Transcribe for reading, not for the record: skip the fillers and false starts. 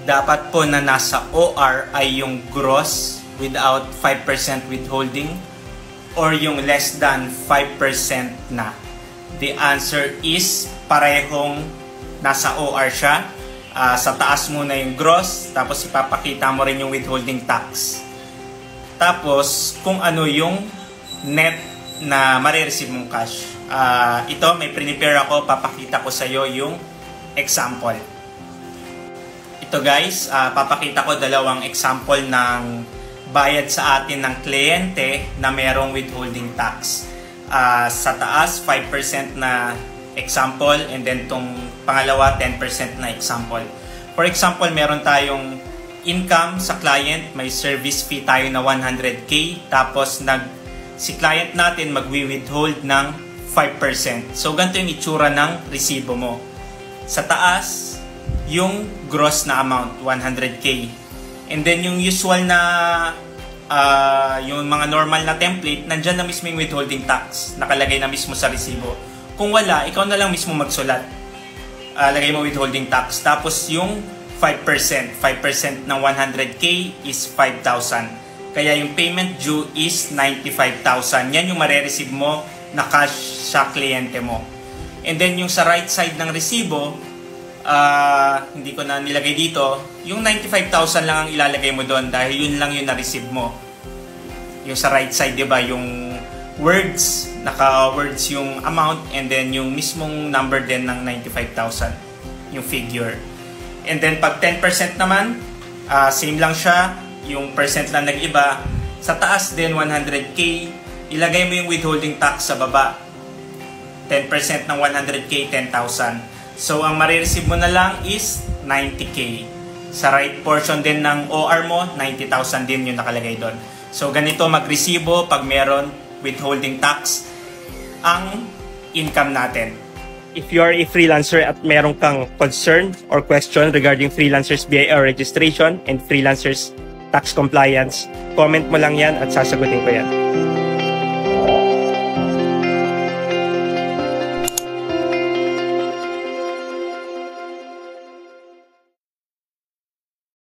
dapat po na nasa OR ay yung gross without 5% withholding or yung less than 5% na? The answer is parehong nasa OR siya. Sa taas muna yung gross, tapos ipapakita mo rin yung withholding tax. Tapos kung ano yung net na marireceive mong cash. Ito, may prepare ako, papakita ko sa iyo yung example. Ito guys, papakita ko dalawang example ng bayad sa atin ng kliyente na merong withholding tax. Sa taas, 5% na example, and then tong pangalawa, 10% na example. For example, meron tayong income sa client, may service fee tayo na 100k, tapos si client natin magwi-withhold ng 5%. So, ganito yung itsura ng resibo mo. Sa taas, yung gross na amount, 100k. And then, yung usual na, yung mga normal na template, nandyan na mismo yung withholding tax. Nakalagay na mismo sa resibo. Kung wala, ikaw na lang mismo magsulat. Lagay mo withholding tax. Tapos, yung 5%. 5% ng 100k is 5,000. Kaya yung payment due is 95,000. Yan yung marireceive mo na cash sa kliyente mo. And then yung sa right side ng resibo, hindi ko na nilagay dito, yung 95,000 lang ang ilalagay mo doon dahil yun lang yung na-receive mo. Yung sa right side, di ba, yung words, naka-words yung amount, and then yung mismong number din ng 95,000, yung figure. And then pag 10% naman, same lang siya, yung percent lang nag-iba. Sa taas din, 100k, ilagay mo yung withholding tax sa baba. 10% ng 100k, 10,000. So, ang marireceive mo na lang is 90k. Sa right portion din ng OR mo, 90,000 din yung nakalagay doon. So, ganito magresibo pag meron withholding tax ang income natin. If you are a freelancer at meron kang concern or question regarding freelancers BIR registration and freelancers tax compliance, comment mo lang yan at sasagutin ko yan.